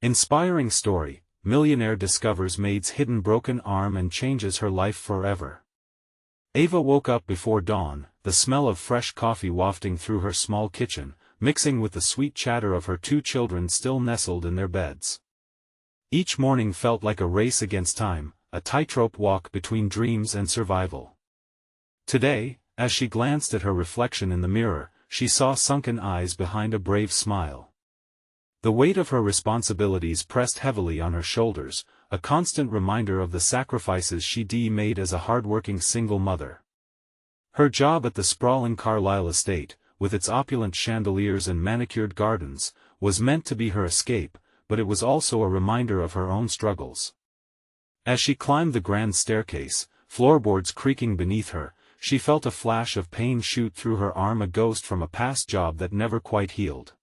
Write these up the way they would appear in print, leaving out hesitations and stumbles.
Inspiring story, Millionaire discovers Maid'S hidden broken arm and changes her life forever. Ava woke up before dawn, the smell of fresh coffee wafting through her small kitchen, mixing with the sweet chatter of her 2 children still nestled in their beds. Each morning felt like a race against time, a tightrope walk between dreams and survival. Today, as she glanced at her reflection in the mirror, she saw sunken eyes behind a brave smile. The weight of her responsibilities pressed heavily on her shoulders, a constant reminder of the sacrifices she'd made as a hardworking single mother. Her job at the sprawling Carlisle estate, with its opulent chandeliers and manicured gardens, was meant to be her escape, but it was also a reminder of her own struggles. As she climbed the grand staircase, floorboards creaking beneath her, she felt a flash of pain shoot through her arm, a ghost from a past job that never quite healed.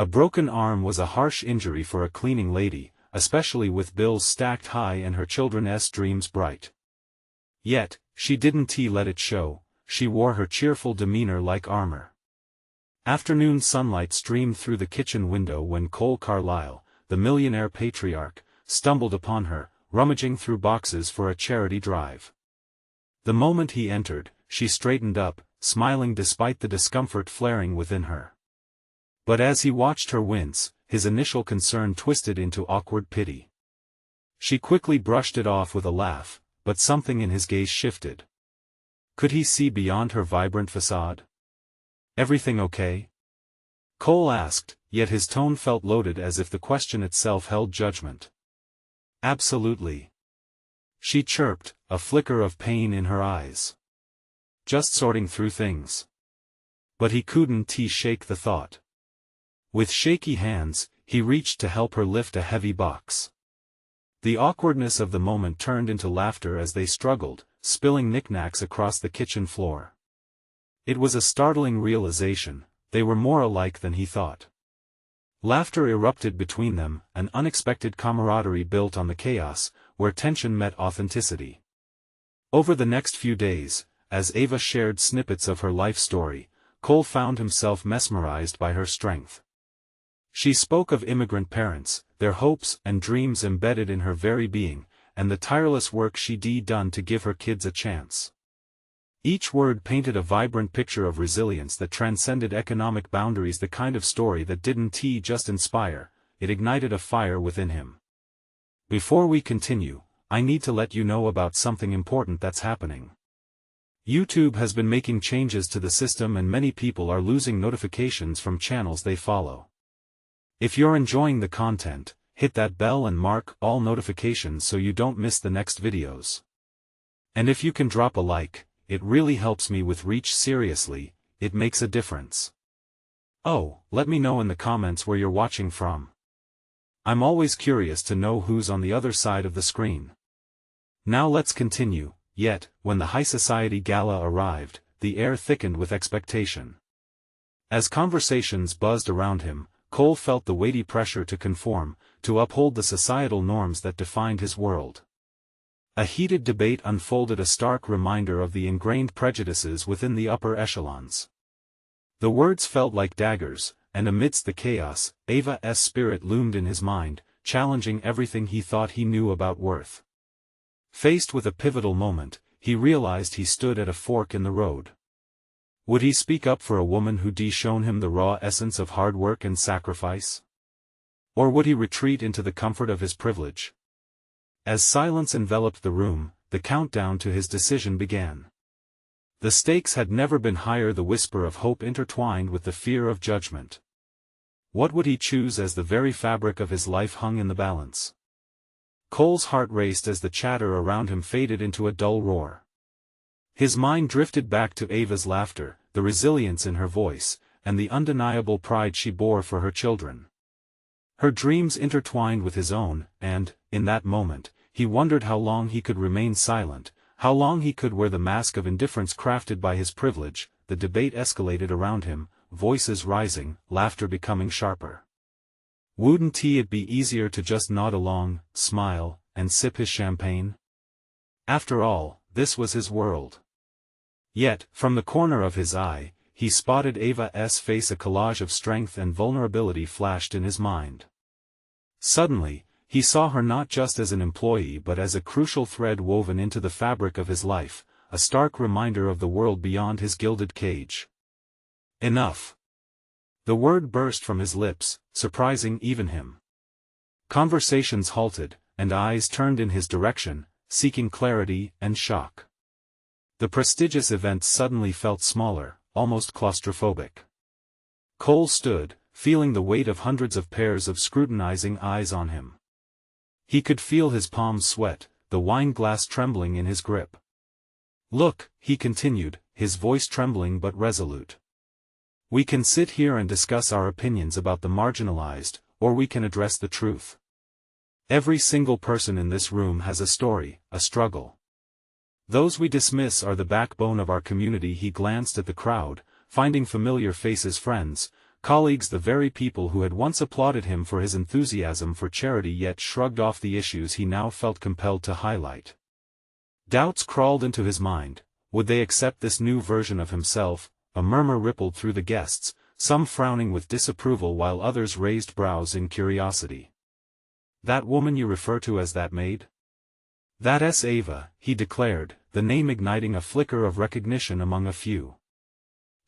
A broken arm was a harsh injury for a cleaning lady, especially with bills stacked high and her children's dreams bright. Yet, she didn't let it show. She wore her cheerful demeanor like armor. Afternoon sunlight streamed through the kitchen window when Cole Carlisle, the millionaire patriarch, stumbled upon her, rummaging through boxes for a charity drive. The moment he entered, she straightened up, smiling despite the discomfort flaring within her. But as he watched her wince, his initial concern twisted into awkward pity. She quickly brushed it off with a laugh, but something in his gaze shifted. Could he see beyond her vibrant facade? "Everything okay?" Cole asked, yet his tone felt loaded as if the question itself held judgment. "Absolutely," she chirped, a flicker of pain in her eyes. "Just sorting through things." But he couldn't shake the thought. With shaky hands, he reached to help her lift a heavy box. The awkwardness of the moment turned into laughter as they struggled, spilling knickknacks across the kitchen floor. It was a startling realization, they were more alike than he thought. Laughter erupted between them, an unexpected camaraderie built on the chaos, where tension met authenticity. Over the next few days, as Ava shared snippets of her life story, Cole found himself mesmerized by her strength. She spoke of immigrant parents, their hopes and dreams embedded in her very being, and the tireless work she'd done to give her kids a chance. Each word painted a vibrant picture of resilience that transcended economic boundaries, the kind of story that didn't just inspire, it ignited a fire within him. Before we continue, I need to let you know about something important that's happening. YouTube has been making changes to the system and many people are losing notifications from channels they follow. If you're enjoying the content, hit that bell and mark all notifications so you don't miss the next videos. And if you can drop a like, it really helps me with reach. Seriously, it makes a difference. Oh, let me know in the comments where you're watching from. I'm always curious to know who's on the other side of the screen. Now let's continue. Yet, when the high society gala arrived, the air thickened with expectation. As conversations buzzed around him, Cole felt the weighty pressure to conform, to uphold the societal norms that defined his world. A heated debate unfolded, a stark reminder of the ingrained prejudices within the upper echelons. The words felt like daggers, and amidst the chaos, Ava's spirit loomed in his mind, challenging everything he thought he knew about worth. Faced with a pivotal moment, he realized he stood at a fork in the road. Would he speak up for a woman who'd shown him the raw essence of hard work and sacrifice? Or would he retreat into the comfort of his privilege? As silence enveloped the room, the countdown to his decision began. The stakes had never been higher, the whisper of hope intertwined with the fear of judgment. What would he choose as the very fabric of his life hung in the balance? Cole's heart raced as the chatter around him faded into a dull roar. His mind drifted back to Ava's laughter, the resilience in her voice, and the undeniable pride she bore for her children. Her dreams intertwined with his own, and, in that moment, he wondered how long he could remain silent, how long he could wear the mask of indifference crafted by his privilege. The debate escalated around him, voices rising, laughter becoming sharper. Wouldn't it be easier to just nod along, smile, and sip his champagne? After all, this was his world. Yet, from the corner of his eye, he spotted Ava's face. A collage of strength and vulnerability flashed in his mind. Suddenly, he saw her not just as an employee but as a crucial thread woven into the fabric of his life, a stark reminder of the world beyond his gilded cage. Enough. The word burst from his lips, surprising even him. Conversations halted, and eyes turned in his direction, seeking clarity and shock. The prestigious event suddenly felt smaller, almost claustrophobic. Cole stood, feeling the weight of hundreds of pairs of scrutinizing eyes on him. He could feel his palms sweat, the wine glass trembling in his grip. "Look," he continued, his voice trembling but resolute. "We can sit here and discuss our opinions about the marginalized, or we can address the truth. Every single person in this room has a story, a struggle. Those we dismiss are the backbone of our community." He glanced at the crowd, finding familiar faces, friends, colleagues, the very people who had once applauded him for his enthusiasm for charity yet shrugged off the issues he now felt compelled to highlight. Doubts crawled into his mind. Would they accept this new version of himself? A murmur rippled through the guests, some frowning with disapproval while others raised brows in curiosity. "That woman you refer to as that maid?" "That's Ava," he declared, the name igniting a flicker of recognition among a few.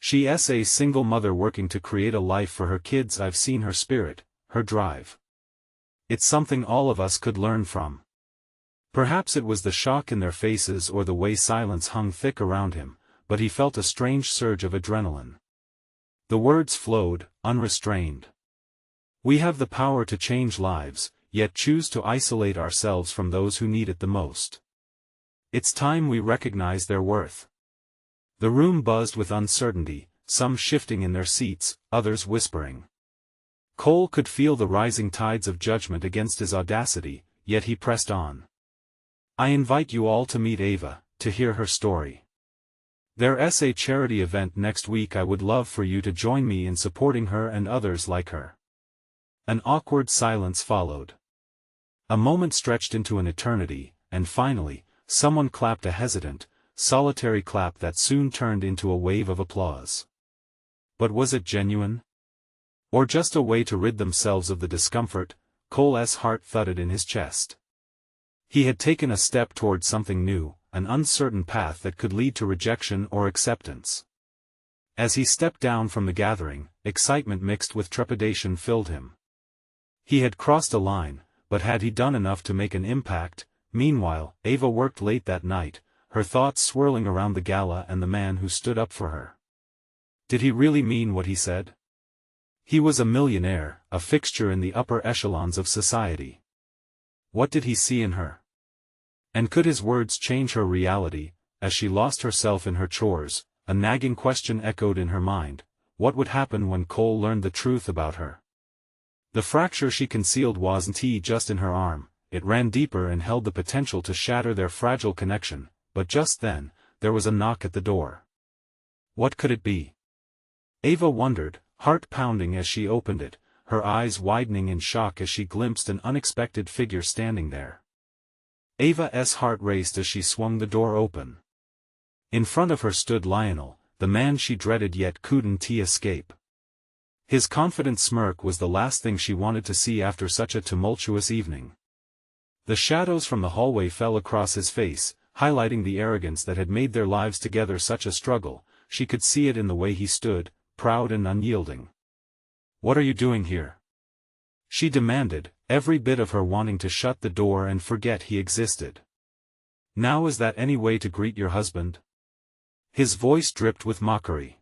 "She's a single mother working to create a life for her kids. I've seen her spirit, her drive. It's something all of us could learn from." Perhaps it was the shock in their faces or the way silence hung thick around him, but he felt a strange surge of adrenaline. The words flowed, unrestrained. "We have the power to change lives, yet choose to isolate ourselves from those who need it the most. It's time we recognize their worth." The room buzzed with uncertainty, some shifting in their seats, others whispering. Cole could feel the rising tides of judgment against his audacity, yet he pressed on. "I invite you all to meet Ava, to hear her story. There's a charity event next week. I would love for you to join me in supporting her and others like her." An awkward silence followed. A moment stretched into an eternity, and finally, someone clapped, a hesitant, solitary clap that soon turned into a wave of applause. But was it genuine? Or just a way to rid themselves of the discomfort? Cole's heart thudded in his chest. He had taken a step toward something new, an uncertain path that could lead to rejection or acceptance. As he stepped down from the gathering, excitement mixed with trepidation filled him. He had crossed a line, but had he done enough to make an impact? Meanwhile, Ava worked late that night, her thoughts swirling around the gala and the man who stood up for her. Did he really mean what he said? He was a millionaire, a fixture in the upper echelons of society. What did he see in her? And could his words change her reality? As she lost herself in her chores, a nagging question echoed in her mind: what would happen when Cole learned the truth about her? The fracture she concealed wasn't just in her arm, it ran deeper and held the potential to shatter their fragile connection. But just then, there was a knock at the door. What could it be? Ava wondered, heart pounding as she opened it, her eyes widening in shock as she glimpsed an unexpected figure standing there. Ava's heart raced as she swung the door open. In front of her stood Lionel, the man she dreaded yet couldn't escape. His confident smirk was the last thing she wanted to see after such a tumultuous evening. The shadows from the hallway fell across his face, highlighting the arrogance that had made their lives together such a struggle. She could see it in the way he stood, proud and unyielding. "What are you doing here?" she demanded, every bit of her wanting to shut the door and forget he existed. "Now is that any way to greet your husband?" His voice dripped with mockery.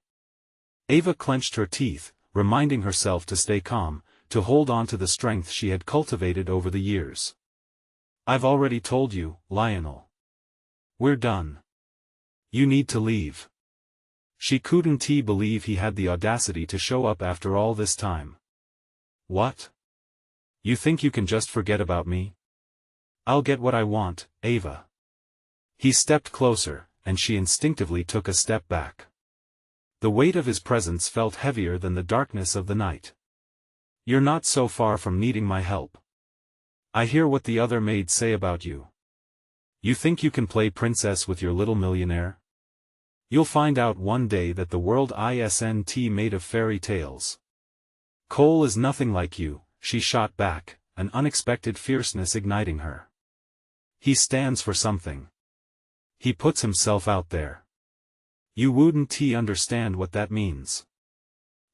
Ava clenched her teeth, reminding herself to stay calm, to hold on to the strength she had cultivated over the years. "I've already told you, Lionel. We're done. You need to leave." She couldn't believe he had the audacity to show up after all this time. "What? You think you can just forget about me?" "I'll get what I want, Ava." He stepped closer, and she instinctively took a step back. The weight of his presence felt heavier than the darkness of the night. "You're not so far from needing my help. I hear what the other maids say about you. You think you can play princess with your little millionaire? You'll find out one day that the world isn't made of fairy tales. Cole is nothing like you," she shot back, an unexpected fierceness igniting her. He stands for something. He puts himself out there. You wouldn't understand what that means.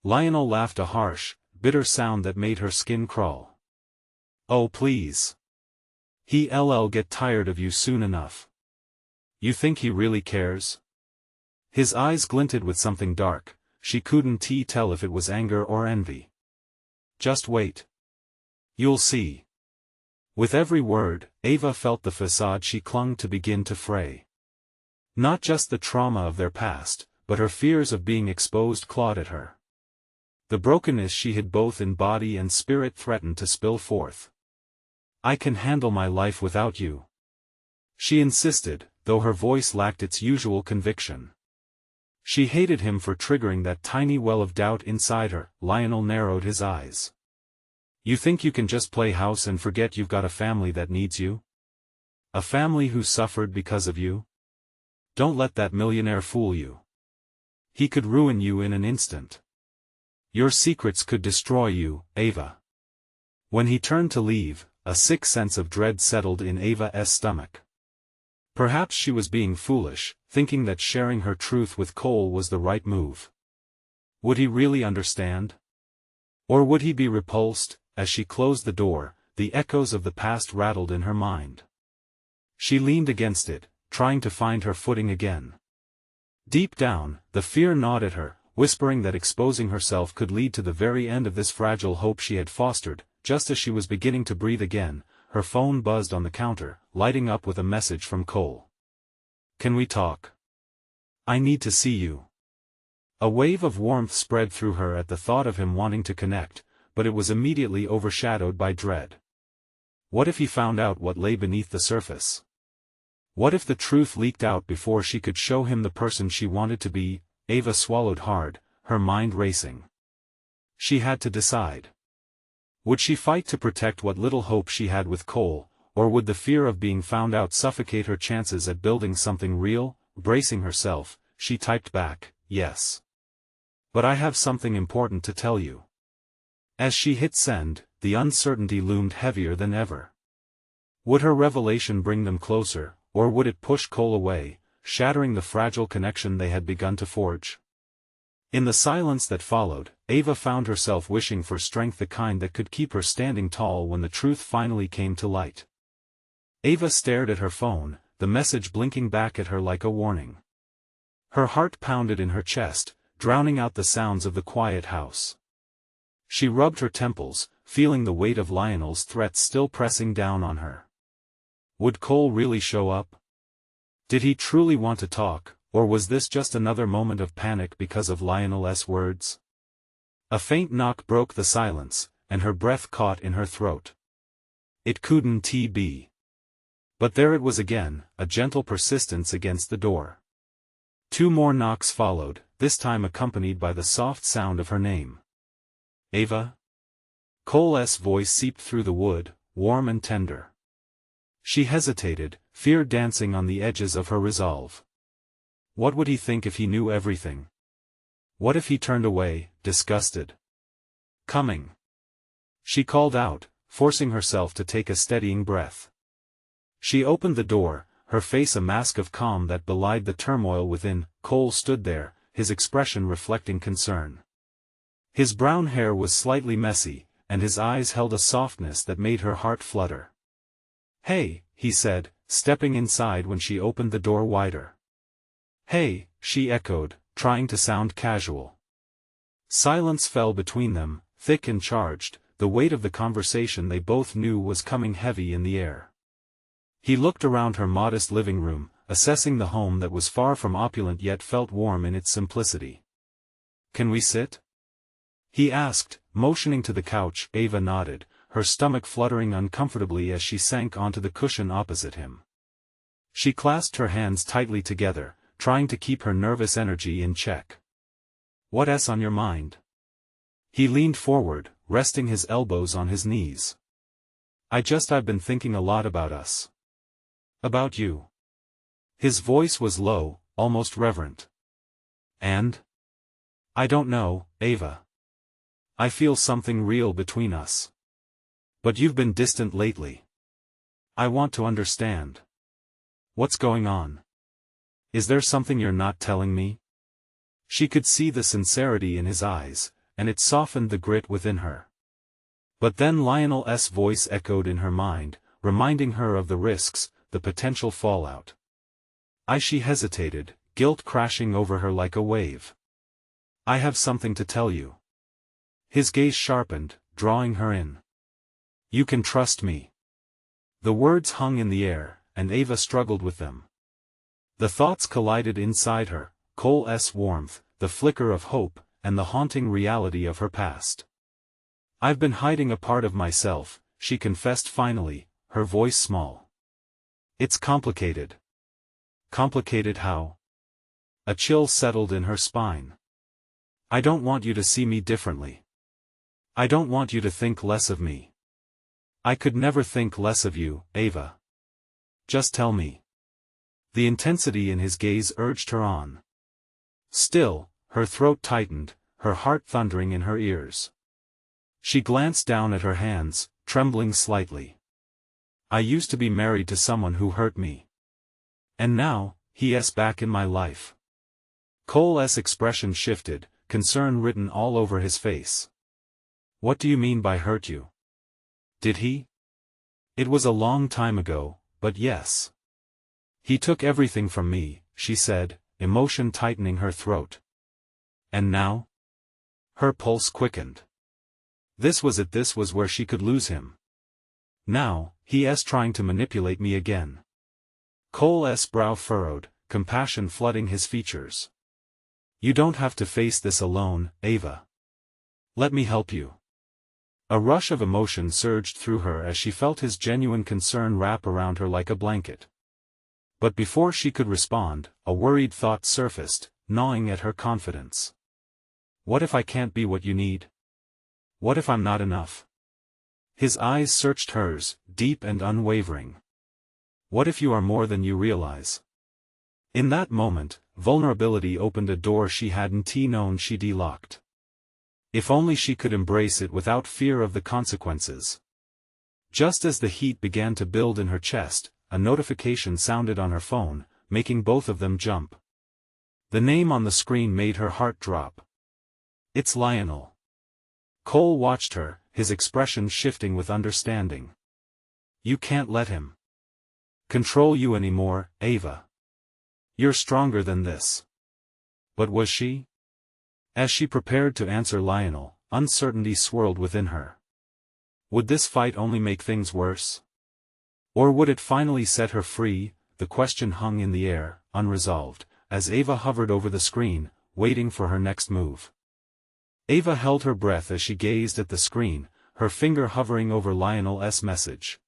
Lionel laughed, a harsh, bitter sound that made her skin crawl. Oh please. He'll get tired of you soon enough. You think he really cares? His eyes glinted with something dark. She couldn't tell if it was anger or envy. Just wait. You'll see. With every word, Ava felt the facade she clung to begin to fray. Not just the trauma of their past, but her fears of being exposed clawed at her. The brokenness she hid both in body and spirit threatened to spill forth. I can handle my life without you. She insisted, though her voice lacked its usual conviction. She hated him for triggering that tiny well of doubt inside her. Lionel narrowed his eyes. You think you can just play house and forget you've got a family that needs you? A family who suffered because of you? Don't let that millionaire fool you. He could ruin you in an instant. Your secrets could destroy you, Ava. When he turned to leave, a sick sense of dread settled in Ava's stomach. Perhaps she was being foolish, thinking that sharing her truth with Cole was the right move. Would he really understand? Or would he be repulsed? As she closed the door, the echoes of the past rattled in her mind. She leaned against it, trying to find her footing again. Deep down, the fear gnawed at her, whispering that exposing herself could lead to the very end of this fragile hope she had fostered. Just as she was beginning to breathe again, her phone buzzed on the counter, lighting up with a message from Cole. Can we talk? I need to see you. A wave of warmth spread through her at the thought of him wanting to connect, but it was immediately overshadowed by dread. What if he found out what lay beneath the surface? What if the truth leaked out before she could show him the person she wanted to be? Ava swallowed hard, her mind racing. She had to decide. Would she fight to protect what little hope she had with Cole, or would the fear of being found out suffocate her chances at building something real? Bracing herself, she typed back, yes. But I have something important to tell you. As she hit send, the uncertainty loomed heavier than ever. Would her revelation bring them closer, or would it push Cole away, shattering the fragile connection they had begun to forge? In the silence that followed, Ava found herself wishing for strength, the kind that could keep her standing tall when the truth finally came to light. Ava stared at her phone, the message blinking back at her like a warning. Her heart pounded in her chest, drowning out the sounds of the quiet house. She rubbed her temples, feeling the weight of Lionel's threats still pressing down on her. Would Cole really show up? Did he truly want to talk, or was this just another moment of panic because of Lionel's words? A faint knock broke the silence, and her breath caught in her throat. It couldn't be. But there it was again, a gentle persistence against the door. 2 more knocks followed, this time accompanied by the soft sound of her name. Ava? Cole's voice seeped through the wood, warm and tender. She hesitated, fear dancing on the edges of her resolve. What would he think if he knew everything? What if he turned away, disgusted? Coming. She called out, forcing herself to take a steadying breath. She opened the door, her face a mask of calm that belied the turmoil within. Cole stood there, his expression reflecting concern. His brown hair was slightly messy, and his eyes held a softness that made her heart flutter. Hey, he said, stepping inside when she opened the door wider. Hey, she echoed, trying to sound casual. Silence fell between them, thick and charged, the weight of the conversation they both knew was coming heavy in the air. He looked around her modest living room, assessing the home that was far from opulent yet felt warm in its simplicity. Can we sit? He asked, motioning to the couch. Ava nodded, her stomach fluttering uncomfortably as she sank onto the cushion opposite him. She clasped her hands tightly together, trying to keep her nervous energy in check. What's on your mind? He leaned forward, resting his elbows on his knees. I've been thinking a lot about us. About you. His voice was low, almost reverent. And? I don't know, Ava. I feel something real between us. But you've been distant lately. I want to understand. What's going on? Is there something you're not telling me? She could see the sincerity in his eyes, and it softened the grit within her. But then Lionel's voice echoed in her mind, reminding her of the risks, the potential fallout. She hesitated, guilt crashing over her like a wave. I have something to tell you. His gaze sharpened, drawing her in. You can trust me. The words hung in the air, and Ava struggled with them. The thoughts collided inside her, Cole's warmth, the flicker of hope, and the haunting reality of her past. I've been hiding a part of myself, she confessed finally, her voice small. It's complicated. Complicated how? A chill settled in her spine. I don't want you to see me differently. I don't want you to think less of me. I could never think less of you, Ava. Just tell me. The intensity in his gaze urged her on. Still, her throat tightened, her heart thundering in her ears. She glanced down at her hands, trembling slightly. I used to be married to someone who hurt me. And now, he's back in my life. Cole's expression shifted, concern written all over his face. What do you mean by hurt you? Did he? It was a long time ago, but yes. He took everything from me, she said, emotion tightening her throat. And now? Her pulse quickened. This was it, this was where she could lose him. Now, he's trying to manipulate me again. Cole's brow furrowed, compassion flooding his features. You don't have to face this alone, Ava. Let me help you. A rush of emotion surged through her as she felt his genuine concern wrap around her like a blanket. But before she could respond, a worried thought surfaced, gnawing at her confidence. What if I can't be what you need? What if I'm not enough? His eyes searched hers, deep and unwavering. What if you are more than you realize? In that moment, vulnerability opened a door she hadn't known she'd locked. If only she could embrace it without fear of the consequences. Just as the heat began to build in her chest, a notification sounded on her phone, making both of them jump. The name on the screen made her heart drop. It's Lionel. Cole watched her, his expression shifting with understanding. You can't let him control you anymore, Ava. You're stronger than this. But was she? As she prepared to answer Lionel, uncertainty swirled within her. Would this fight only make things worse? Or would it finally set her free? The question hung in the air, unresolved, as Ava hovered over the screen, waiting for her next move. Ava held her breath as she gazed at the screen, her finger hovering over Lionel's message.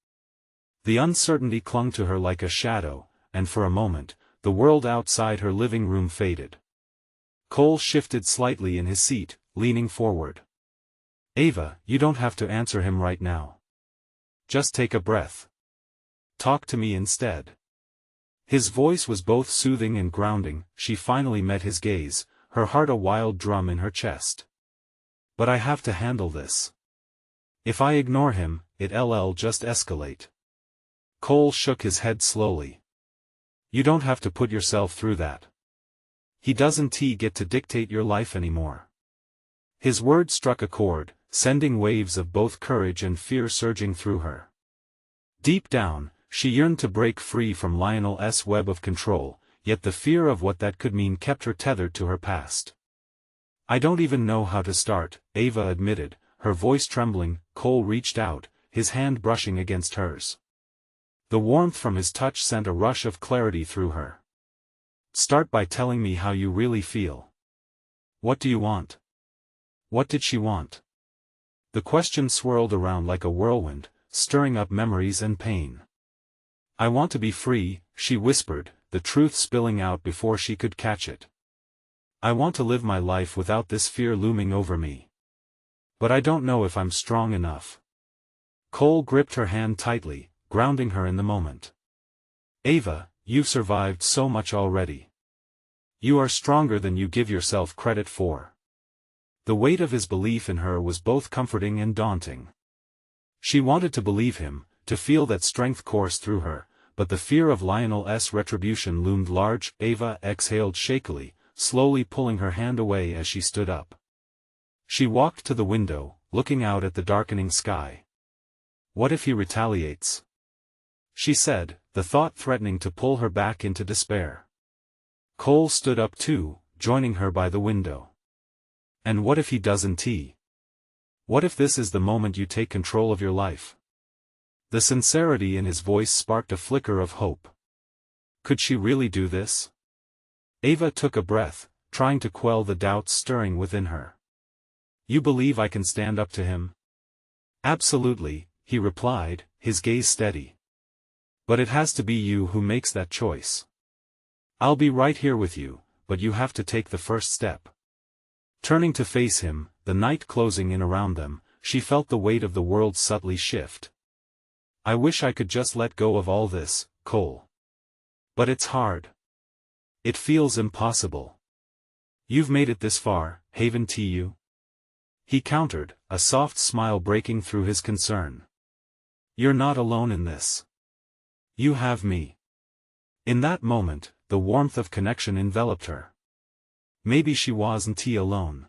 The uncertainty clung to her like a shadow, and for a moment, the world outside her living room faded. Cole shifted slightly in his seat, leaning forward. Ava, you don't have to answer him right now. Just take a breath. Talk to me instead. His voice was both soothing and grounding. She finally met his gaze, her heart a wild drum in her chest. But I have to handle this. If I ignore him, it'll just escalate. Cole shook his head slowly. You don't have to put yourself through that. He doesn't get to dictate your life anymore. His words struck a chord, sending waves of both courage and fear surging through her. Deep down, she yearned to break free from Lionel's web of control, yet the fear of what that could mean kept her tethered to her past. I don't even know how to start, Ava admitted, her voice trembling. Cole reached out, his hand brushing against hers. The warmth from his touch sent a rush of clarity through her. Start by telling me how you really feel. What do you want? What did she want? The question swirled around like a whirlwind, stirring up memories and pain. I want to be free, she whispered, the truth spilling out before she could catch it. I want to live my life without this fear looming over me. But I don't know if I'm strong enough. Cole gripped her hand tightly, grounding her in the moment. Ava, you've survived so much already. You are stronger than you give yourself credit for. The weight of his belief in her was both comforting and daunting. She wanted to believe him, to feel that strength course through her, but the fear of Lionel's retribution loomed large. Ava exhaled shakily, slowly pulling her hand away as she stood up. She walked to the window, looking out at the darkening sky. What if he retaliates? She said, the thought threatening to pull her back into despair. Cole stood up too, joining her by the window. And what if he doesn't? What if this is the moment you take control of your life? The sincerity in his voice sparked a flicker of hope. Could she really do this? Ava took a breath, trying to quell the doubts stirring within her. You believe I can stand up to him? Absolutely, he replied, his gaze steady. But it has to be you who makes that choice. I'll be right here with you, but you have to take the first step. Turning to face him, the night closing in around them, she felt the weight of the world subtly shift. I wish I could just let go of all this, Cole. But it's hard. It feels impossible. You've made it this far, haven't you? He countered, a soft smile breaking through his concern. You're not alone in this. You have me. In that moment, the warmth of connection enveloped her. Maybe she wasn't alone.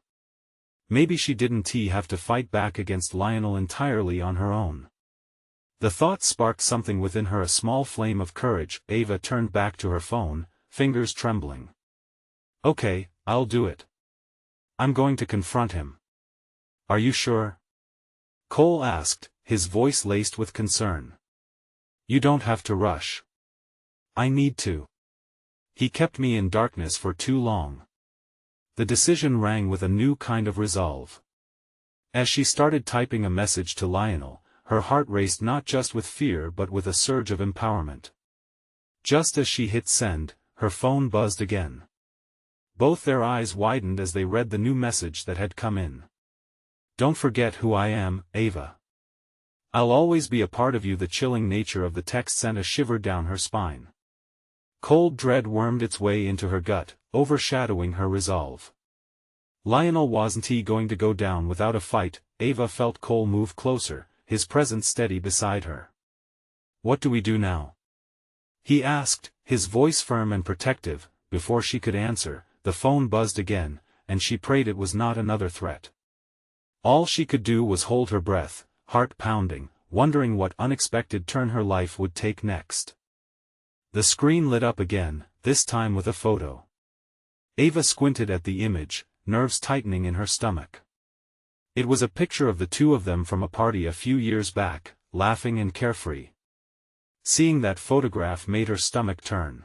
Maybe she didn't have to fight back against Lionel entirely on her own. The thought sparked something within her, a small flame of courage. Ava turned back to her phone, fingers trembling. Okay, I'll do it. I'm going to confront him. Are you sure? Cole asked, his voice laced with concern. You don't have to rush. I need to. He kept me in darkness for too long. The decision rang with a new kind of resolve. As she started typing a message to Lionel, her heart raced not just with fear but with a surge of empowerment. Just as she hit send, her phone buzzed again. Both their eyes widened as they read the new message that had come in. Don't forget who I am, Ava. I'll always be a part of you. The chilling nature of the text sent a shiver down her spine. Cold dread wormed its way into her gut, overshadowing her resolve. Lionel wasn't going to go down without a fight. Ava felt Cole move closer, his presence steady beside her. What do we do now? He asked, his voice firm and protective. Before she could answer, the phone buzzed again, and she prayed it was not another threat. All she could do was hold her breath, heart pounding, wondering what unexpected turn her life would take next. The screen lit up again, this time with a photo. Ava squinted at the image, nerves tightening in her stomach. It was a picture of the two of them from a party a few years back, laughing and carefree. Seeing that photograph made her stomach turn.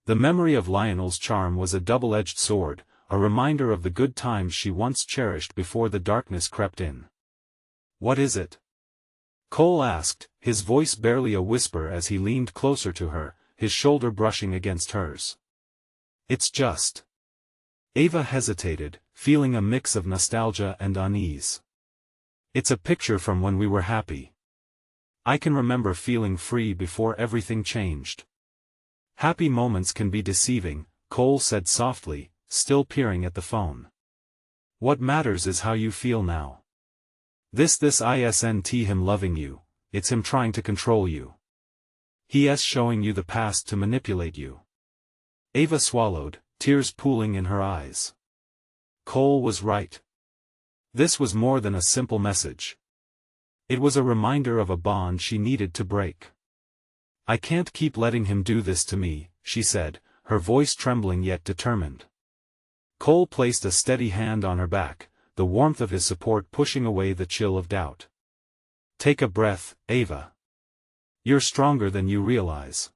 The memory of Lionel's charm was a double-edged sword, a reminder of the good times she once cherished before the darkness crept in. What is it? Cole asked, his voice barely a whisper as he leaned closer to her, his shoulder brushing against hers. It's just. Ava hesitated, feeling a mix of nostalgia and unease. It's a picture from when we were happy. I can remember feeling free before everything changed. Happy moments can be deceiving, Cole said softly, still peering at the phone. What matters is how you feel now. This isn't him loving you, it's him trying to control you. He's showing you the past to manipulate you. Ava swallowed, tears pooling in her eyes. Cole was right. This was more than a simple message. It was a reminder of a bond she needed to break. I can't keep letting him do this to me, she said, her voice trembling yet determined. Cole placed a steady hand on her back, the warmth of his support pushing away the chill of doubt. Take a breath, Ava. You're stronger than you realize.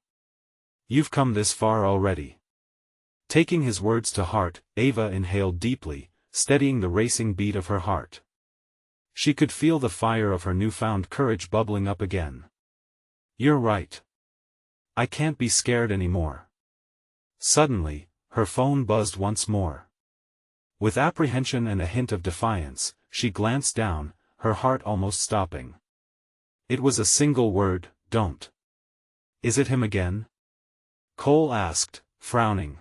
You've come this far already. Taking his words to heart, Ava inhaled deeply, steadying the racing beat of her heart. She could feel the fire of her newfound courage bubbling up again. You're right. I can't be scared anymore. Suddenly, her phone buzzed once more. With apprehension and a hint of defiance, she glanced down, her heart almost stopping. It was a single word, don't. Is it him again? Cole asked, frowning.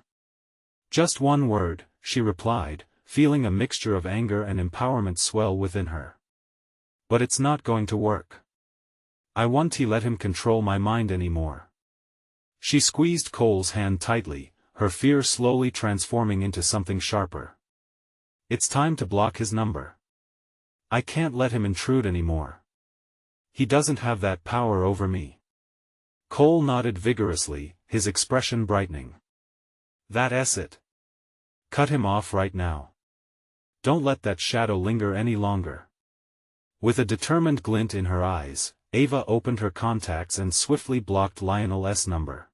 Just one word, she replied, feeling a mixture of anger and empowerment swell within her. But it's not going to work. I won't let him control my mind anymore. She squeezed Cole's hand tightly, her fear slowly transforming into something sharper. It's time to block his number. I can't let him intrude anymore. He doesn't have that power over me. Cole nodded vigorously, his expression brightening. That's it. Cut him off right now. Don't let that shadow linger any longer. With a determined glint in her eyes, Ava opened her contacts and swiftly blocked Lionel's number.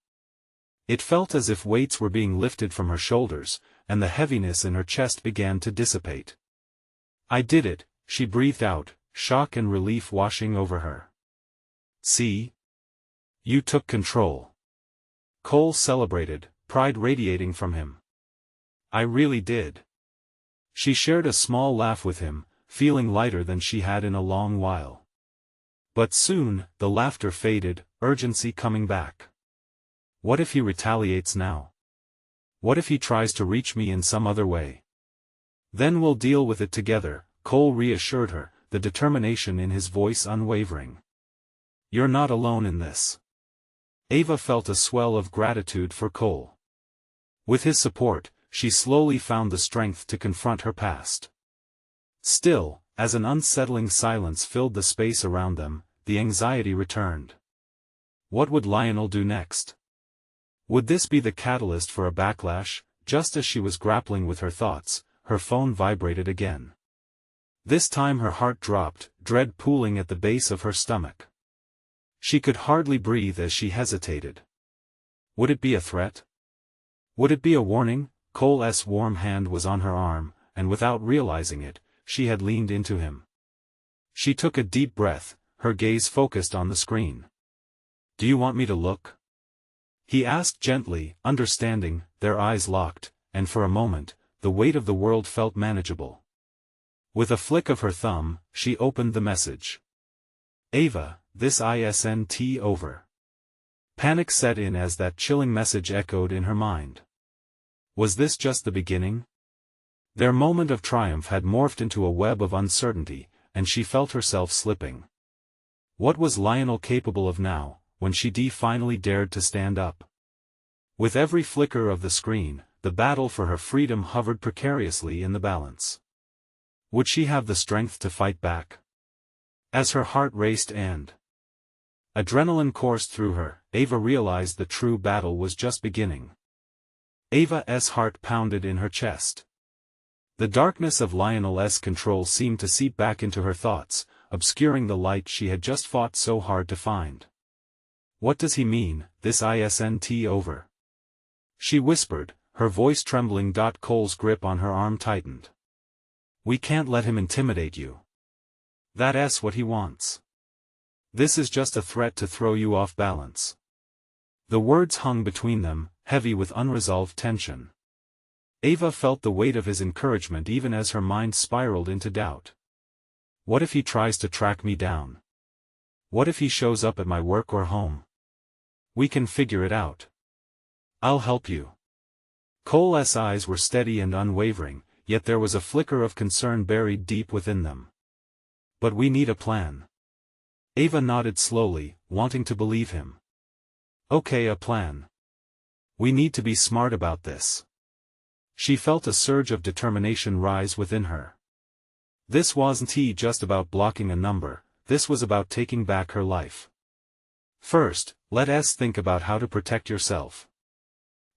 It felt as if weights were being lifted from her shoulders, and the heaviness in her chest began to dissipate. I did it, she breathed out, shock and relief washing over her. See? You took control. Cole celebrated, pride radiating from him. I really did. She shared a small laugh with him, feeling lighter than she had in a long while. But soon, the laughter faded, urgency coming back. What if he retaliates now? What if he tries to reach me in some other way? Then we'll deal with it together, Cole reassured her, the determination in his voice unwavering. You're not alone in this. Ava felt a swell of gratitude for Cole. With his support, she slowly found the strength to confront her past. Still, as an unsettling silence filled the space around them, the anxiety returned. What would Lionel do next? Would this be the catalyst for a backlash? Just as she was grappling with her thoughts, her phone vibrated again. This time her heart dropped, dread pooling at the base of her stomach. She could hardly breathe as she hesitated. Would it be a threat? Would it be a warning? Cole's warm hand was on her arm, and without realizing it, she had leaned into him. She took a deep breath, her gaze focused on the screen. Do you want me to look? He asked gently, understanding. Their eyes locked, and for a moment, the weight of the world felt manageable. With a flick of her thumb, she opened the message. Ava, this isn't over. Panic set in as that chilling message echoed in her mind. Was this just the beginning? Their moment of triumph had morphed into a web of uncertainty, and she felt herself slipping. What was Lionel capable of now, when she finally dared to stand up? With every flicker of the screen, the battle for her freedom hovered precariously in the balance. Would she have the strength to fight back? As her heart raced and adrenaline coursed through her, Ava realized the true battle was just beginning. Ava's heart pounded in her chest. The darkness of Lionel's control seemed to seep back into her thoughts, obscuring the light she had just fought so hard to find. What does he mean, this isn't over? She whispered, her voice trembling. Cole's grip on her arm tightened. We can't let him intimidate you. That's what he wants. This is just a threat to throw you off balance. The words hung between them, heavy with unresolved tension. Ava felt the weight of his encouragement even as her mind spiraled into doubt. What if he tries to track me down? What if he shows up at my work or home? We can figure it out. I'll help you. Cole's eyes were steady and unwavering, yet there was a flicker of concern buried deep within them. But we need a plan. Ava nodded slowly, wanting to believe him. Okay, a plan. We need to be smart about this. She felt a surge of determination rise within her. This wasn't just about blocking a number, this was about taking back her life. First, let's think about how to protect yourself.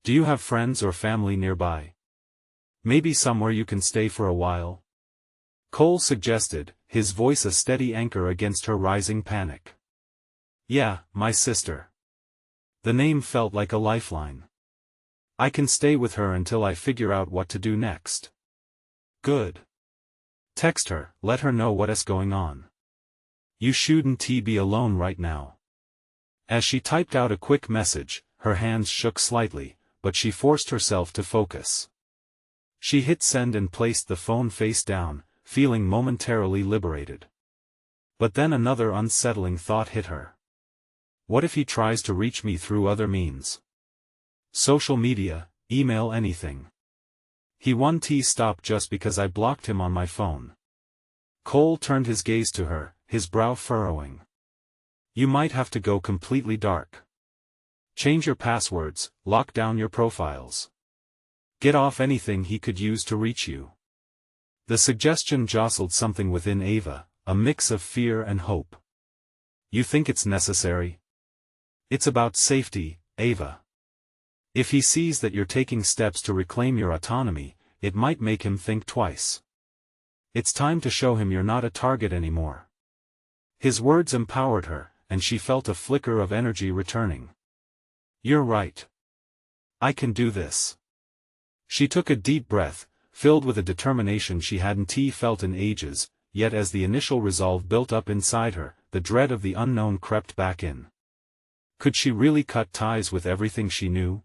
Do you have friends or family nearby? Maybe somewhere you can stay for a while? Cole suggested, his voice a steady anchor against her rising panic. Yeah, my sister. The name felt like a lifeline. I can stay with her until I figure out what to do next. Good. Text her, let her know what's going on. You shouldn't be alone right now. As she typed out a quick message, her hands shook slightly, but she forced herself to focus. She hit send and placed the phone face down, feeling momentarily liberated. But then another unsettling thought hit her. What if he tries to reach me through other means? Social media, email, anything. He won't stop just because I blocked him on my phone. Cole turned his gaze to her, his brow furrowing. You might have to go completely dark. Change your passwords, lock down your profiles. Get off anything he could use to reach you. The suggestion jostled something within Ava, a mix of fear and hope. You think it's necessary? It's about safety, Ava. If he sees that you're taking steps to reclaim your autonomy, it might make him think twice. It's time to show him you're not a target anymore. His words empowered her, and she felt a flicker of energy returning. You're right. I can do this. She took a deep breath, filled with a determination she hadn't felt in ages, yet as the initial resolve built up inside her, the dread of the unknown crept back in. Could she really cut ties with everything she knew?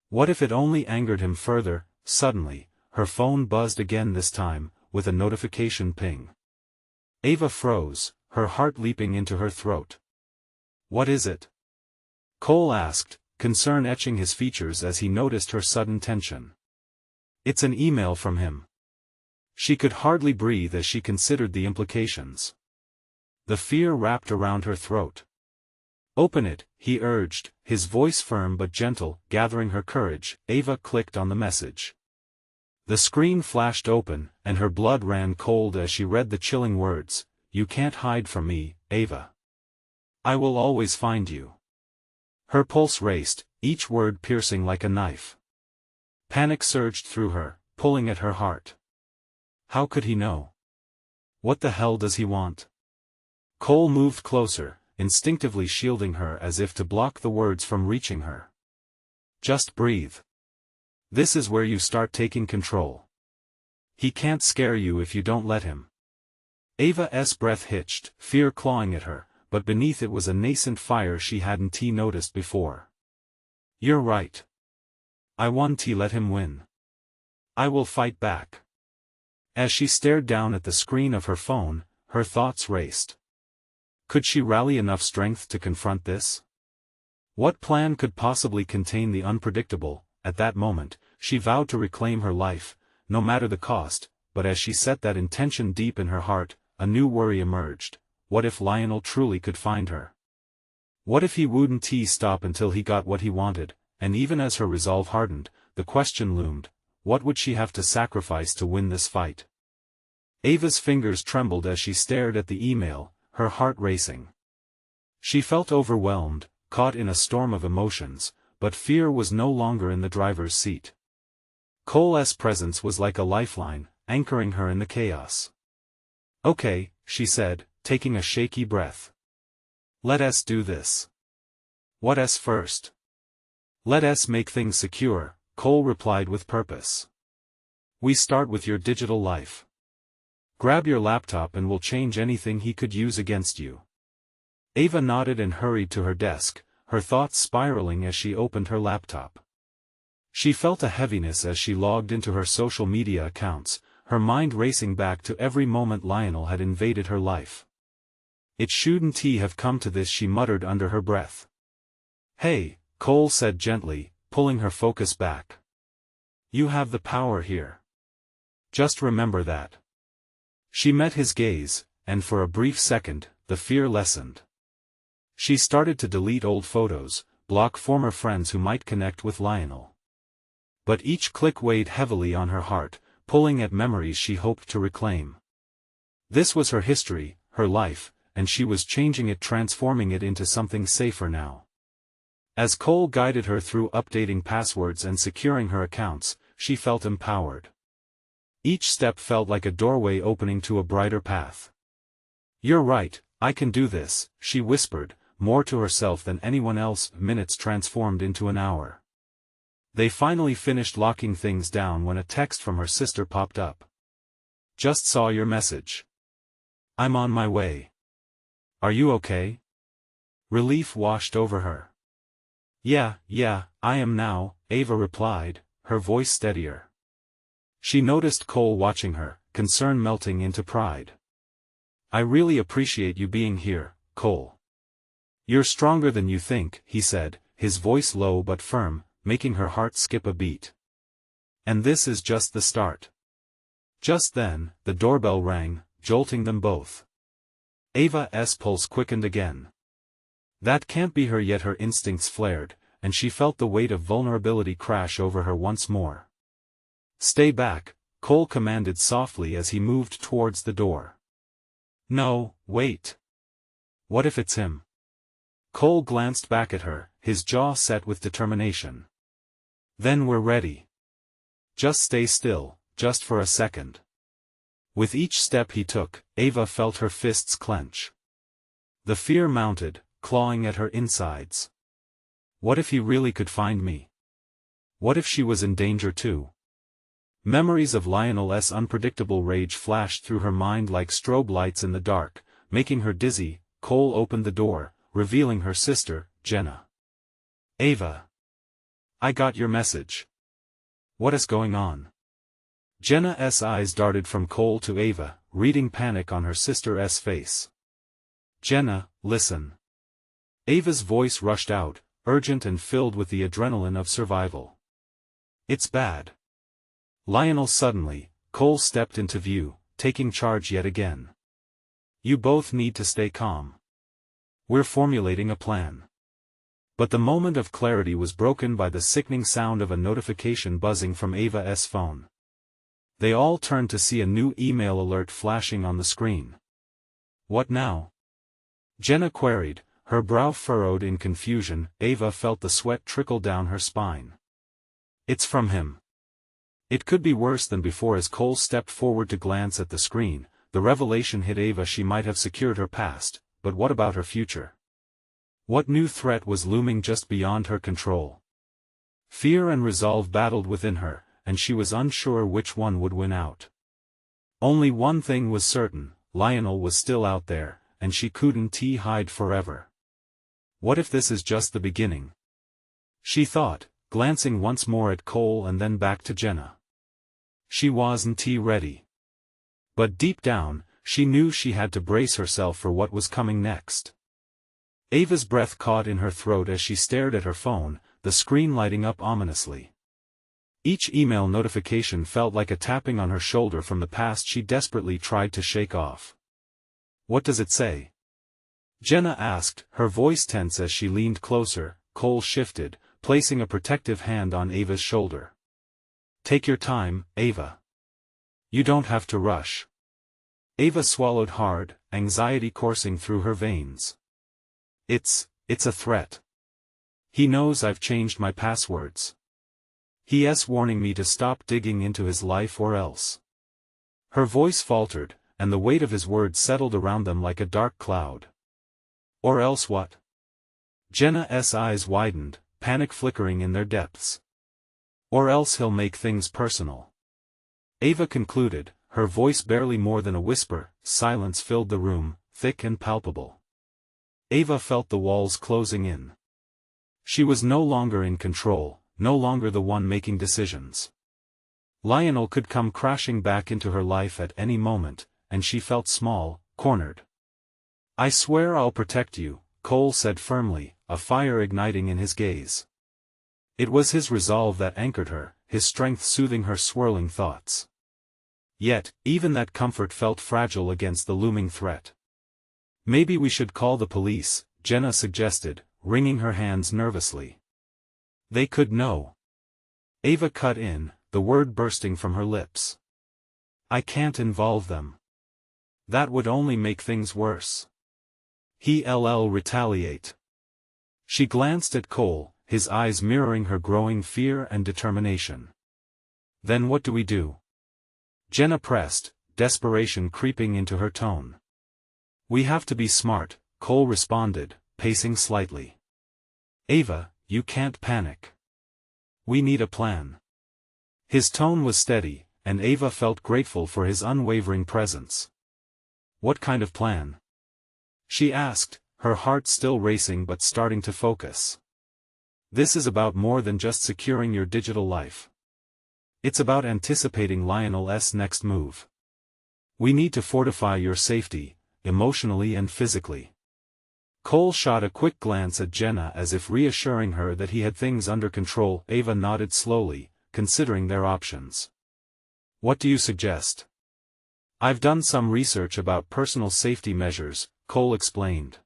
What if it only angered him further? Suddenly, her phone buzzed again, this time, with a notification ping. Ava froze, her heart leaping into her throat. What is it? Cole asked, concern etching his features as he noticed her sudden tension. It's an email from him. She could hardly breathe as she considered the implications. The fear wrapped around her throat. Open it, he urged, his voice firm but gentle. Gathering her courage, Ava clicked on the message. The screen flashed open, and her blood ran cold as she read the chilling words, "You can't hide from me, Ava. I will always find you." Her pulse raced, each word piercing like a knife. Panic surged through her, pulling at her heart. How could he know? What the hell does he want? Cole moved closer, instinctively shielding her as if to block the words from reaching her. Just breathe. This is where you start taking control. He can't scare you if you don't let him. Ava's breath hitched, fear clawing at her, but beneath it was a nascent fire she hadn't noticed before. You're right. I won't let him win. I will fight back. As she stared down at the screen of her phone, her thoughts raced. Could she rally enough strength to confront this? What plan could possibly contain the unpredictable? At that moment, she vowed to reclaim her life, no matter the cost, but as she set that intention deep in her heart, a new worry emerged. What if Lionel truly could find her? What if he wouldn't stop until he got what he wanted? And even as her resolve hardened, the question loomed, what would she have to sacrifice to win this fight? Ava's fingers trembled as she stared at the email, her heart racing. She felt overwhelmed, caught in a storm of emotions, but fear was no longer in the driver's seat. Cole's presence was like a lifeline, anchoring her in the chaos. Okay, she said, taking a shaky breath. Let us do this. What us first? Let us make things secure, Cole replied with purpose. We start with your digital life. Grab your laptop and we'll change anything he could use against you. Ava nodded and hurried to her desk, her thoughts spiraling as she opened her laptop. She felt a heaviness as she logged into her social media accounts, her mind racing back to every moment Lionel had invaded her life. It shouldn't have come to this, she muttered under her breath. Hey, Cole said gently, pulling her focus back. You have the power here. Just remember that. She met his gaze, and for a brief second, the fear lessened. She started to delete old photos, block former friends who might connect with Lionel. But each click weighed heavily on her heart, pulling at memories she hoped to reclaim. This was her history, her life, and she was changing it, transforming it into something safer now. As Cole guided her through updating passwords and securing her accounts, she felt empowered. Each step felt like a doorway opening to a brighter path. You're right, I can do this, she whispered, more to herself than anyone else. Minutes transformed into an hour. They finally finished locking things down when a text from her sister popped up. Just saw your message. I'm on my way. Are you okay? Relief washed over her. Yeah, I am now, Ava replied, her voice steadier. She noticed Cole watching her, concern melting into pride. I really appreciate you being here, Cole. You're stronger than you think, he said, his voice low but firm, making her heart skip a beat. And this is just the start. Just then, the doorbell rang, jolting them both. Ava's pulse quickened again. That can't be her, yet her instincts flared, and she felt the weight of vulnerability crash over her once more. Stay back, Cole commanded softly as he moved towards the door. No, wait. What if it's him? Cole glanced back at her, his jaw set with determination. Then we're ready. Just stay still, just for a second. With each step he took, Ava felt her fists clench. The fear mounted, clawing at her insides. What if he really could find me? What if she was in danger too? Memories of Lionel's unpredictable rage flashed through her mind like strobe lights in the dark, making her dizzy. Cole opened the door, revealing her sister, Jenna. Ava. I got your message. What is going on? Jenna's eyes darted from Cole to Ava, reading panic on her sister's face. Jenna, listen. Ava's voice rushed out, urgent and filled with the adrenaline of survival. It's bad. Lionel suddenly, Cole stepped into view, taking charge yet again. You both need to stay calm. We're formulating a plan. But the moment of clarity was broken by the sickening sound of a notification buzzing from Ava's phone. They all turned to see a new email alert flashing on the screen. What now? Jenna queried, her brow furrowed in confusion. Ava felt the sweat trickle down her spine. It's from him. It could be worse than before. As Cole stepped forward to glance at the screen, the revelation hit Ava. She might have secured her past, but what about her future? What new threat was looming just beyond her control? Fear and resolve battled within her, and she was unsure which one would win out. Only one thing was certain, Lionel was still out there, and she couldn't hide forever. What if this is just the beginning? She thought, glancing once more at Cole and then back to Jenna. She wasn't ready. But deep down, she knew she had to brace herself for what was coming next. Ava's breath caught in her throat as she stared at her phone, the screen lighting up ominously. Each email notification felt like a tapping on her shoulder from the past she desperately tried to shake off. What does it say? Jenna asked, her voice tense as she leaned closer. Cole shifted, placing a protective hand on Ava's shoulder. Take your time, Ava. You don't have to rush. Ava swallowed hard, anxiety coursing through her veins. It's a threat. He knows I've changed my passwords. He's warning me to stop digging into his life or else. Her voice faltered, and the weight of his words settled around them like a dark cloud. Or else what? Jenna's eyes widened, panic flickering in their depths. Or else he'll make things personal. Ava concluded, her voice barely more than a whisper. Silence filled the room, thick and palpable. Ava felt the walls closing in. She was no longer in control, no longer the one making decisions. Lionel could come crashing back into her life at any moment, and she felt small, cornered. I swear I'll protect you, Cole said firmly, a fire igniting in his gaze. It was his resolve that anchored her, his strength soothing her swirling thoughts. Yet, even that comfort felt fragile against the looming threat. Maybe we should call the police, Jenna suggested, wringing her hands nervously. They could know. Ava cut in, the word bursting from her lips. I can't involve them. That would only make things worse. He'll retaliate. She glanced at Cole, his eyes mirroring her growing fear and determination. Then what do we do? Jenna pressed, desperation creeping into her tone. We have to be smart, Cole responded, pacing slightly. Ava, you can't panic. We need a plan. His tone was steady, and Ava felt grateful for his unwavering presence. What kind of plan? She asked, her heart still racing but starting to focus. This is about more than just securing your digital life. It's about anticipating Lionel's next move. We need to fortify your safety, emotionally and physically. Cole shot a quick glance at Jenna as if reassuring her that he had things under control. Ava nodded slowly, considering their options. What do you suggest? I've done some research about personal safety measures, Cole explained.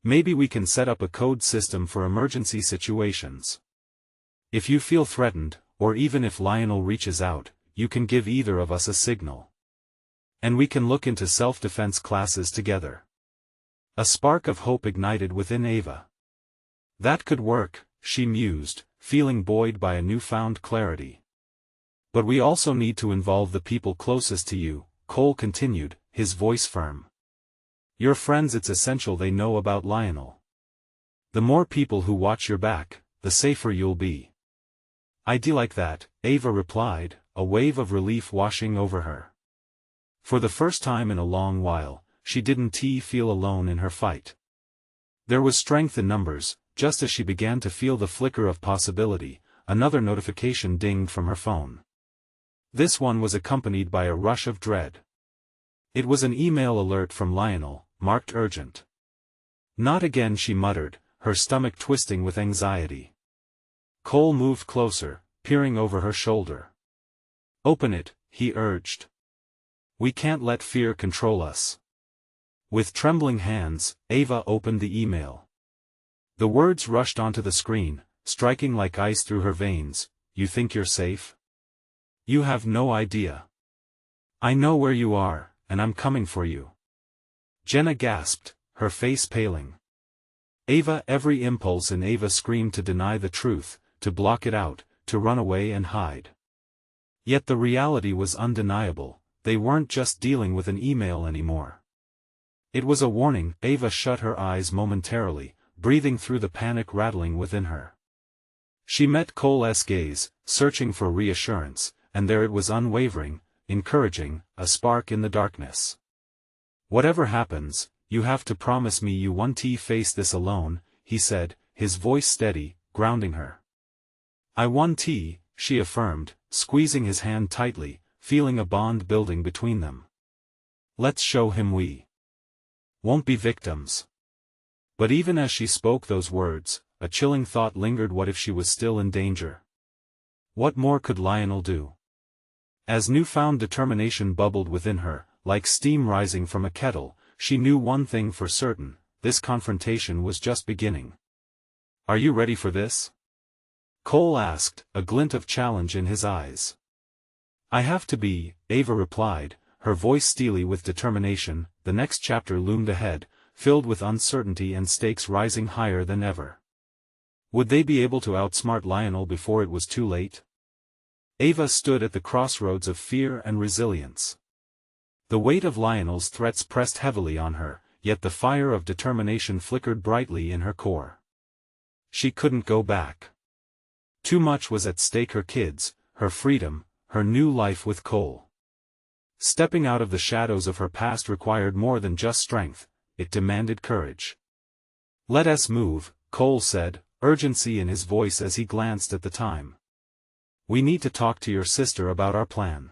Maybe we can set up a code system for emergency situations. If you feel threatened, or even if Lionel reaches out, you can give either of us a signal. And we can look into self-defense classes together. A spark of hope ignited within Ava. That could work, she mused, feeling buoyed by a newfound clarity. But we also need to involve the people closest to you, Cole continued, his voice firm. Your friends, it's essential they know about Lionel. The more people who watch your back, the safer you'll be. I'd like that, Ava replied, a wave of relief washing over her. For the first time in a long while, she didn't feel alone in her fight. There was strength in numbers. Just as she began to feel the flicker of possibility, another notification dinged from her phone. This one was accompanied by a rush of dread. It was an email alert from Lionel, marked urgent. Not again, she muttered, her stomach twisting with anxiety. Cole moved closer, peering over her shoulder. Open it, he urged. We can't let fear control us. With trembling hands, Ava opened the email. The words rushed onto the screen, striking like ice through her veins. You think you're safe? You have no idea. I know where you are, and I'm coming for you. Jenna gasped, her face paling. Ava, every impulse in Ava screamed to deny the truth, to block it out, to run away and hide. Yet the reality was undeniable. They weren't just dealing with an email anymore. It was a warning. Ava shut her eyes momentarily, breathing through the panic rattling within her. She met Cole's gaze, searching for reassurance, and there it was, unwavering, encouraging, a spark in the darkness. Whatever happens, you have to promise me you won't face this alone, he said, his voice steady, grounding her. I won't, she affirmed, squeezing his hand tightly, feeling a bond building between them. Let's show him we won't be victims. But even as she spoke those words, a chilling thought lingered. What if she was still in danger? What more could Lionel do? As newfound determination bubbled within her, like steam rising from a kettle, she knew one thing for certain: this confrontation was just beginning. Are you ready for this? Cole asked, a glint of challenge in his eyes. I have to be, Ava replied, her voice steely with determination. The next chapter loomed ahead, filled with uncertainty and stakes rising higher than ever. Would they be able to outsmart Lionel before it was too late? Ava stood at the crossroads of fear and resilience. The weight of Lionel's threats pressed heavily on her, yet the fire of determination flickered brightly in her core. She couldn't go back. Too much was at stake: her kids, her freedom, her new life with Cole. Stepping out of the shadows of her past required more than just strength, it demanded courage. Let us move, Cole said, urgency in his voice as he glanced at the time. We need to talk to your sister about our plan.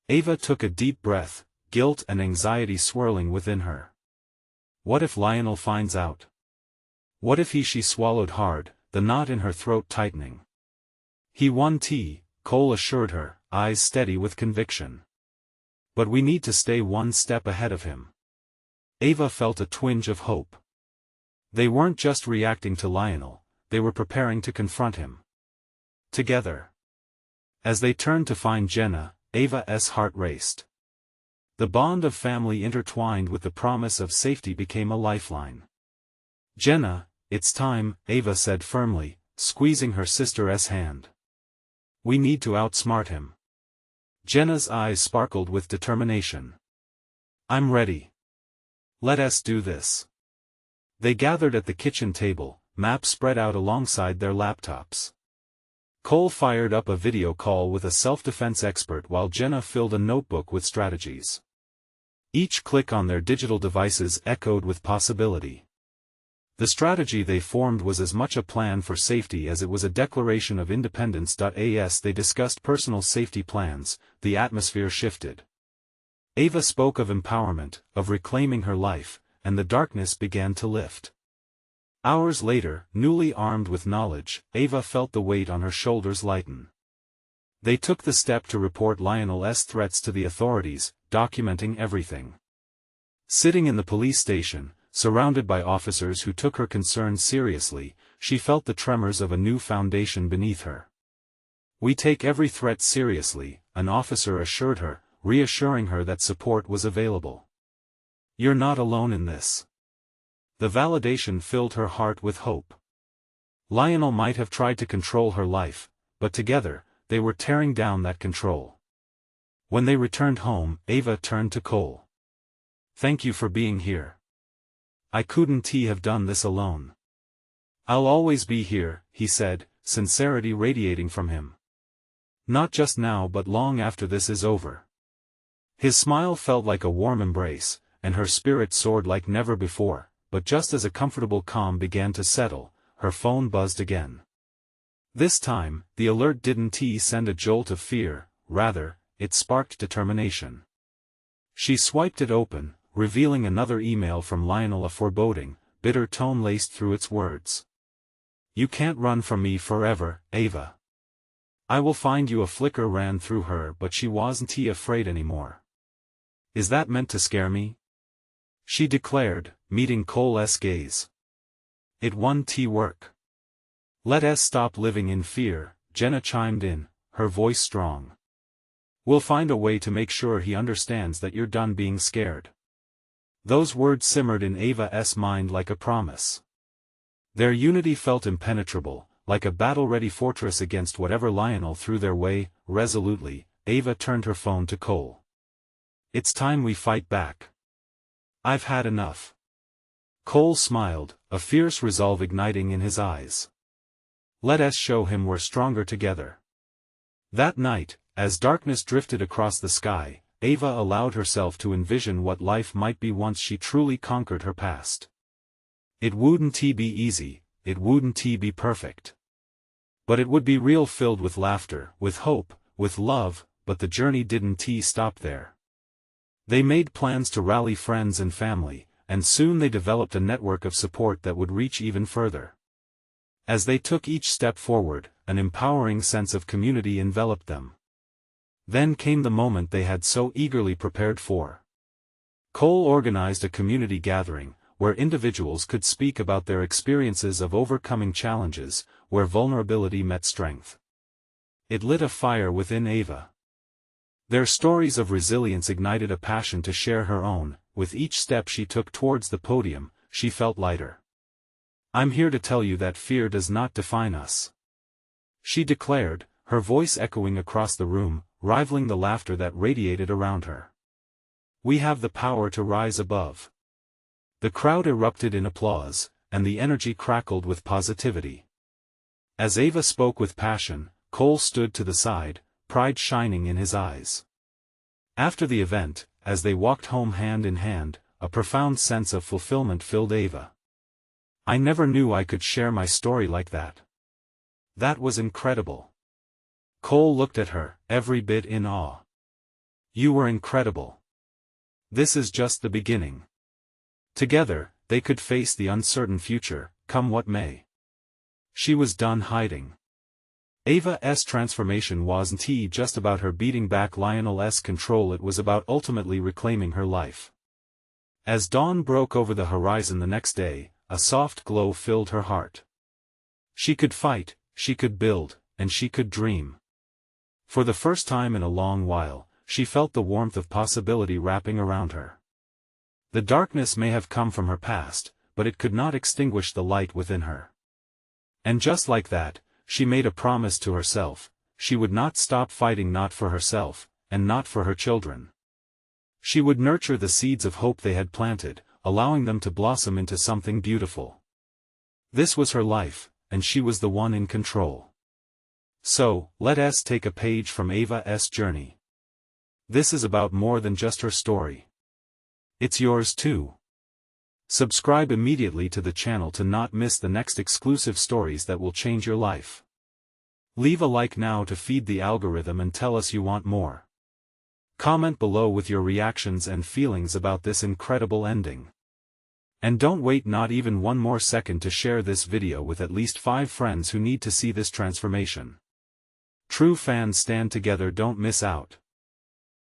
Ava took a deep breath, guilt and anxiety swirling within her. What if Lionel finds out? What if she swallowed hard, the knot in her throat tightening. He won't, Cole assured her, eyes steady with conviction. But we need to stay one step ahead of him. Ava felt a twinge of hope. They weren't just reacting to Lionel, they were preparing to confront him. Together. As they turned to find Jenna, Ava's heart raced. The bond of family intertwined with the promise of safety became a lifeline. Jenna, it's time, Ava said firmly, squeezing her sister's hand. We need to outsmart him. Jenna's eyes sparkled with determination. I'm ready. Let us do this. They gathered at the kitchen table, maps spread out alongside their laptops. Cole fired up a video call with a self-defense expert while Jenna filled a notebook with strategies. Each click on their digital devices echoed with possibility. The strategy they formed was as much a plan for safety as it was a declaration of independence. As they discussed personal safety plans, the atmosphere shifted. Ava spoke of empowerment, of reclaiming her life, and the darkness began to lift. Hours later, newly armed with knowledge, Ava felt the weight on her shoulders lighten. They took the step to report Lionel's threats to the authorities, documenting everything. Sitting in the police station, surrounded by officers who took her concerns seriously, she felt the tremors of a new foundation beneath her. "We take every threat seriously," an officer assured her, reassuring her that support was available. "You're not alone in this." The validation filled her heart with hope. Lionel might have tried to control her life, but together, they were tearing down that control. When they returned home, Ava turned to Cole. "Thank you for being here. I couldn't have done this alone." "I'll always be here," he said, sincerity radiating from him. "Not just now but long after this is over." His smile felt like a warm embrace, and her spirit soared like never before, but just as a comfortable calm began to settle, her phone buzzed again. This time, the alert didn't send a jolt of fear, rather, it sparked determination. She swiped it open, revealing another email from Lionel, a foreboding, bitter tone laced through its words. "You can't run from me forever, Ava. I will find you." A flicker ran through her, but she wasn't afraid anymore. "Is that meant to scare me?" she declared, meeting Cole's gaze. "It won't work. Let us stop living in fear," Jenna chimed in, her voice strong. "We'll find a way to make sure he understands that you're done being scared." Those words simmered in Ava's mind like a promise. Their unity felt impenetrable, like a battle-ready fortress against whatever Lionel threw their way. Resolutely, Ava turned her phone to Cole. "It's time we fight back. I've had enough." Cole smiled, a fierce resolve igniting in his eyes. "Let us show him we're stronger together." That night, as darkness drifted across the sky, Ava allowed herself to envision what life might be once she truly conquered her past. It wouldn't be easy, it wouldn't be perfect. But it would be real, filled with laughter, with hope, with love. But the journey didn't stop there. They made plans to rally friends and family, and soon they developed a network of support that would reach even further. As they took each step forward, an empowering sense of community enveloped them. Then came the moment they had so eagerly prepared for. Cole organized a community gathering, where individuals could speak about their experiences of overcoming challenges, where vulnerability met strength. It lit a fire within Ava. Their stories of resilience ignited a passion to share her own. With each step she took towards the podium, she felt lighter. "I'm here to tell you that fear does not define us," she declared, her voice echoing across the room, rivaling the laughter that radiated around her. "We have the power to rise above." The crowd erupted in applause, and the energy crackled with positivity. As Ava spoke with passion, Cole stood to the side, pride shining in his eyes. After the event, as they walked home hand in hand, a profound sense of fulfillment filled Ava. "I never knew I could share my story like that. That was incredible." Cole looked at her, every bit in awe. "You were incredible. This is just the beginning." Together, they could face the uncertain future, come what may. She was done hiding. Ava's transformation wasn't just about her beating back Lionel's control, it was about ultimately reclaiming her life. As dawn broke over the horizon the next day, a soft glow filled her heart. She could fight, she could build, and she could dream. For the first time in a long while, she felt the warmth of possibility wrapping around her. The darkness may have come from her past, but it could not extinguish the light within her. And just like that, she made a promise to herself: she would not stop fighting, not for herself, and not for her children. She would nurture the seeds of hope they had planted, allowing them to blossom into something beautiful. This was her life, and she was the one in control. So, let us take a page from Ava's journey. This is about more than just her story. It's yours too. Subscribe immediately to the channel to not miss the next exclusive stories that will change your life. Leave a like now to feed the algorithm and tell us you want more. Comment below with your reactions and feelings about this incredible ending. And don't wait not even one more second to share this video with at least 5 friends who need to see this transformation. True fans stand together, don't miss out.